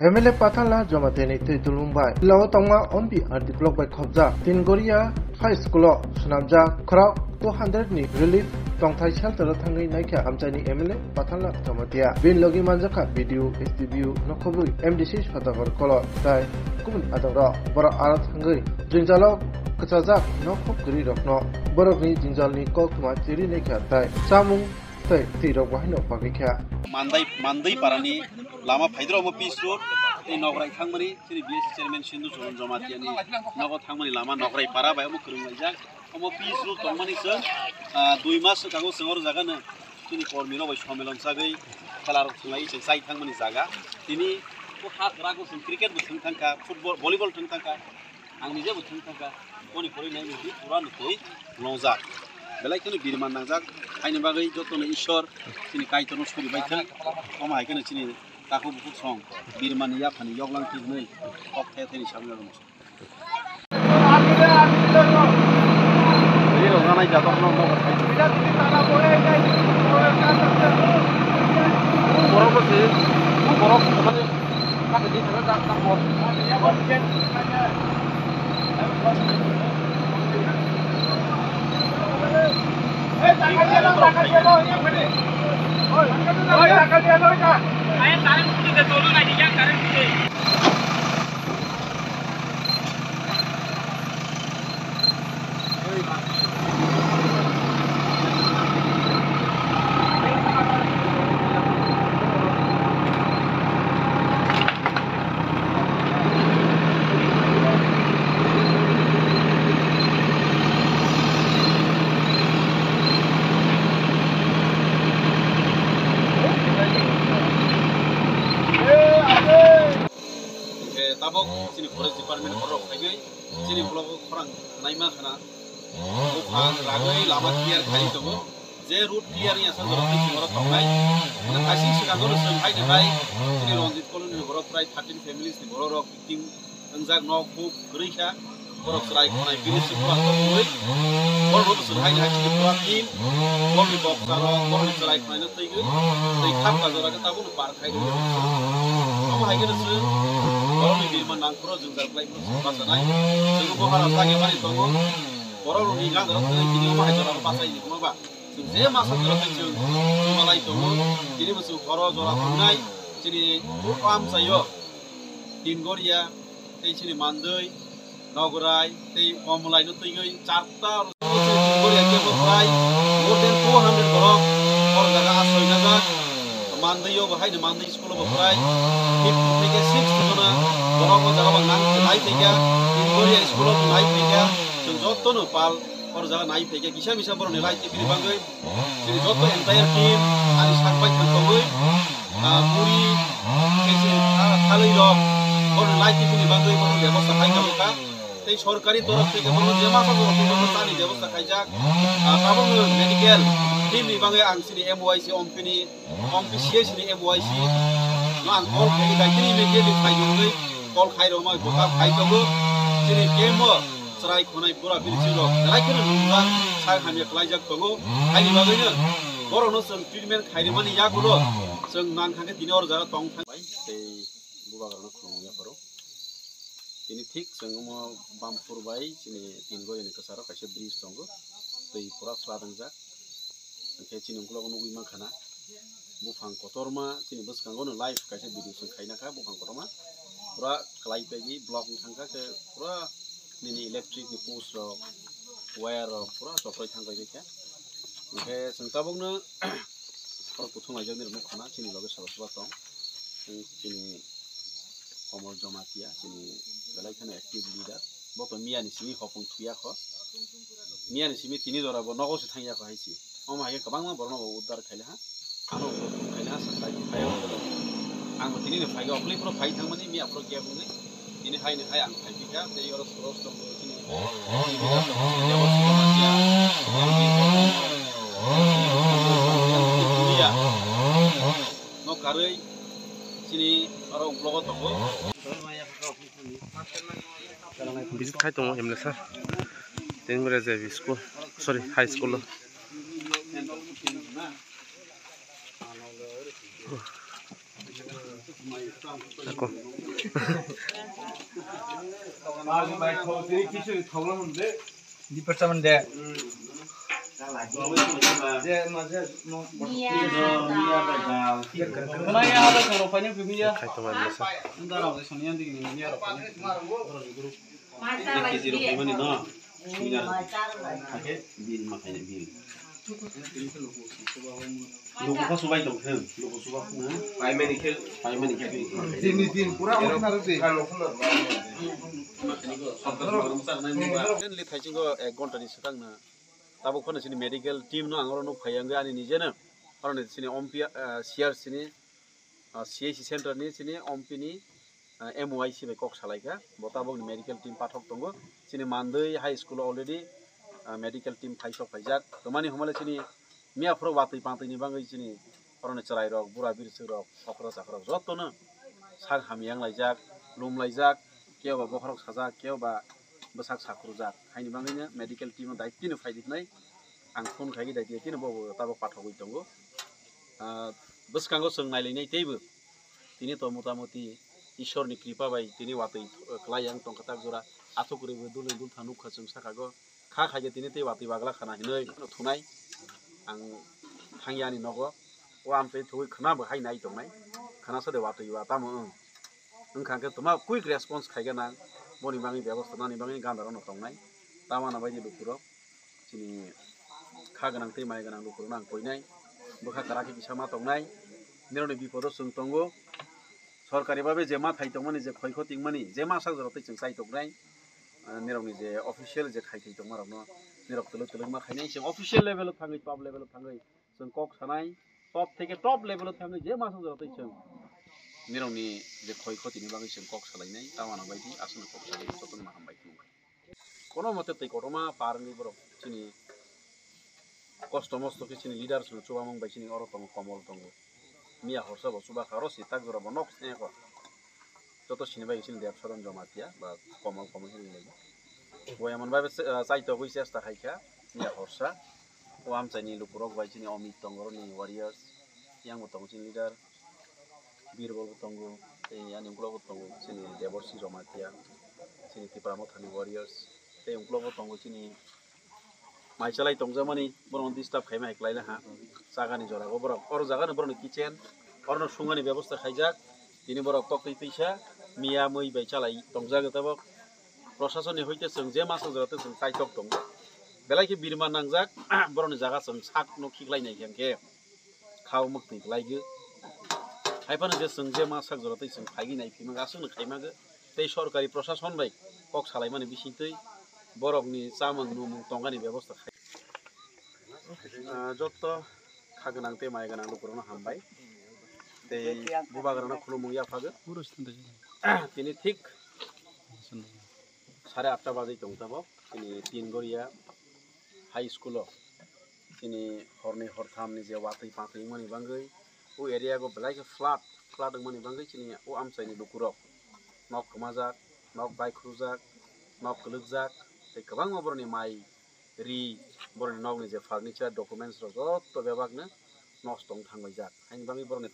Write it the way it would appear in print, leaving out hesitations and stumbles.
MLA Pathala Jomateni Tulumbai. Law Tongma on the anti-block by Kobza. Tingoria High School Sunamja Krok 200 ni relief Tongthai shelter Tangai Naika Amjani MLA Pathala Jomatia. Bin Logi Manjaka video STV Nokobu MDC Fatavor Color Dai Kumun Adara Bara Arat Hungary Jinjalo Kachazak Nokop Gri Rokno Borokni Jinjalni Kokma Tiri Naika Dai Samung Tai Tiro Wahino Pavika Mandai Parani Lama Pedro Peace Road in Nograi Hungary, BS Chairman Shindu Jomatiani, Nogot Hungary Lama, Nograi Para by Mukurumajak, Homo Peace Road, Tomani Sir, Duimas, Kago Senor Zagana, Tini for Mino, Homelon Sagai, Kalar Tumais, and Site Hungary Zaga, Tini, who had Ragos and cricket with Tuntanka, football, volleyball Tuntanka, and Niza with Tuntanka, only for name to run the toy, Lonza. The like to be the Manazak, Ainabagi, Joton Ishor, Tini Kaitono School Vital, Oma I can see. Tahu buku song, Birman Yap and Yoglang Kidney, of Catherine Shamron. Saya tarik bukti ke Solo lagi yang tarik bukti. Tabok sini forest department korok lagi sini blok orang naima kana upang ragai lama clear kali tu je route clear nya sang dorong sini korok tokai mana kasih sudah dorong sampai dekai sini ronjit kolon ni korok prai 13 families ni korok victim anjak nok bup gerisha korok serai konai bilis sekolah terbuai korok sudah hai sini korok tim korok di box korok serai konai nanti tu kap kazora kita pun park hai tu kamu hai kita tu Orang ini menangkuro juga play pasal naik. Sebelum orang lagi mari tunggu. Orang ini kan orang ini cuma hanya orang pasal ini cuma bah. Sebelum masuk orang itu cuma lagi tunggu. Jadi masuk orang orang naik. Jadi paham saya. Tingoria, ini Mandai, Nograi, ini Pamulai itu tinggal Carta. Tingoria ke Bograi, more than 200 orang. Orang jaga asal jaga. Mandai yo bahai Mandai sekolah Bograi. Hip tiga 6 tu na. Orang jaga bang naik tiga. Tingoria sekolah naik tiga. Jauh tu nupal. Orang jaga naik tiga. Kisah misal baru nilai tiga banggai. Jadi jauh tu entire team. Hari sampai terkawai. Puri, kisah kali dok. Orang naik tiga banggai baru lepas sampai kamuka. Tapi सरकारी तरफ से बाru jema sa baru ବ୍ୟବସ୍ଥା ni ବ୍ୟବସ୍ଥା kaijak. Kabung medical team ni banggai ang sini MYC ompini ompisies ni MYC. Nang all kali dah kini media di kaijungai all kairo ma buka kaitogo sini kemo serai konai pura bilicilo. Serai kena nungan saya kami kaijak togo. Kaini banggai ni baru no seng treatment kairi mani ya kulo seng nang kangke tini orang jaga tong. Baik, buka kerana kurungnya baru. Ini tik semua bampur bayi sini tinggal ini kesara kasih bridge tunggu, tapi pura selatan jak, kayak sini kalau kamu iman kana, bufang kotor mah sini bus kanggo live kasih video sengkai nak bufang kotor mah, pura kelai pagi blok tangga ke pura ini elektrik ni post rock, wire pura soprai tangga je ya, kayak sengtabung na, pura kutung aja ni rumah kana sini lagi salah tong, sini Komol Jomatia sini belai kan active leader. Bapak Mia ni sini hopung tuya ko. Mia ni sini tini dora bo nogo sithang ya ko haisi. Oma ya kabang ma borno bo udar khaile ha. Ano bo khaile ha santai phayo. Ang tini ni phayo apli pro phai thang mani Mia pro kya bungi. Ini hai ni hai ang phai bika te yoros pros to sini. Ini bika to ya bo Jomatia. Tuya. No karei sini orang blog tu ko. Visit khai tong emle sir. Tingoria JV school. Sorry, high school. Department deh. Lupa subai dong kan, lupa subah na. Paiman ikhel. Din pura orang naruh deh. Li thai chingo 1 घंटा ni sakang na. Tabo khona sini medical team no angoro no phayanga ani nije na. Aron sini ompia CR sini CIC center ni sini ompi ni MYC be kok salaika. Botabo ni medical team pathok tongo. Sini Mandai high school already medical team phaisok phaijak. Tomani homale sini Mia pro batai pantai ni bangai sini orang cerai rok, bura bir rok, sakra sakra joto na sak hamiang laijak, lum laijak, keo ba bokrok sajak, keo ba besak sakrujak. Haini bangai nya medical team dai tinu faidit nai, ang phone khai dai tinu bo tabo pathogoi tongo. Beskango seng nailai nai teibu. Tini to motamuti Ishor ni kripa bai tini watai klayang tong katak jora athukuri bu dul dul thanuk khasung sakago kha khaje tini te watai bagla khana hinoi thunai ang hangyani nogo wam pe thui khana ba hai nai tong nai khana sa de watai wa tamu ang khang ke tuma quick response khaiga na boni bangi byabostha nani bangi gandar no tong nai tamana bai lukuro chini kha ganang te mai ganang lukuro nang koinai bokha karaki bisama tong nai neroni bipodo sung tongo সরকারি ভাবে যে মা খাইতো মানে যে ক্ষয়ক্ষতি মানে যে মা সাজরতে जों চাইতো নাই নিরংনি যে অফিশিয়াল যে খাইতো মারনো নিরক তলক মা খাইনাই जों অফিশিয়াল লেভেলে थाङै টপ লেভেলে थाङै जों কক সানাই টপ থেকে টপ লেভেলে थाङै যে মা সাজরতে जों নিরংনি যে ক্ষয়ক্ষতিनि বাগै जों কক সালাইনাই তামানা बायदि আসলে কক সালাই যতন মা হামবাই কোনো মতে তৈ কটমা পারনি বড় চিনি কষ্ট মস্ত কিছিনি লিডার ছিল চুবামং বাইছিনি অরতং কমল তঙ্গ Mia horsa bo suba kharo si tak jora bo nok sne ko joto sini bai sin deb soron jamatia ba komal hili lagi bo emon babe saito goi chesta khaika Mia horsa o am chani lukurok bai sini omit tongoro ni warriors yang motong sin leader birbol tongo ei ani unglo tongo sini deborsi jamatia sini tipramo thani warriors ei unglo tongo sini mai chalai tongjamani boron disturb khaima eklai ha sagani jora go borok or jagani boron kitchen orno sungani ব্যবস্থা খাইজাক তিনি borok toktai peisa mia moi bai chalai tongjag tabok প্রশাসনে হইতে जों যে মাস জরাতে जों কাইtok dong belai ki birma nangjak boroni jaga जों sak no khiklainai kemke খাও মুক্তি লাইগো হাইপানো যে जों যে মাস জরাতে जों ফাইগি নাই फिमा गासोनो खाइमागो तै सरकारि प्रशासन bai kok salai mani bisintoi borokni chamung numung tongani ব্যবস্থা খাই যত খাগনাং তে মাইগানাং লুকুরনো হামবাই তে বুবাগারনা খুলুমুং याफागो তিনি ঠিক 8:30 বাজে তংতাবো তিনি তিনগরিয়া হাই স্কুল তিনি হরনি হরথামনি যে ওয়াতै পাতै মনি बांगै ও এরিয়া গো ব্লাইক ফ্লাড মনি बांगै তিনি ও আমসাইনি লুকুরক নক কমাজাক নক বাইख्रुजाक नक कलुकजाक ते गोबां बरनि माइ रि बरनि नगनि जे फार्निचार डकुमेन्टस जत बेबागनो नस्ट थांबायजाक हाइन बाङै बरनि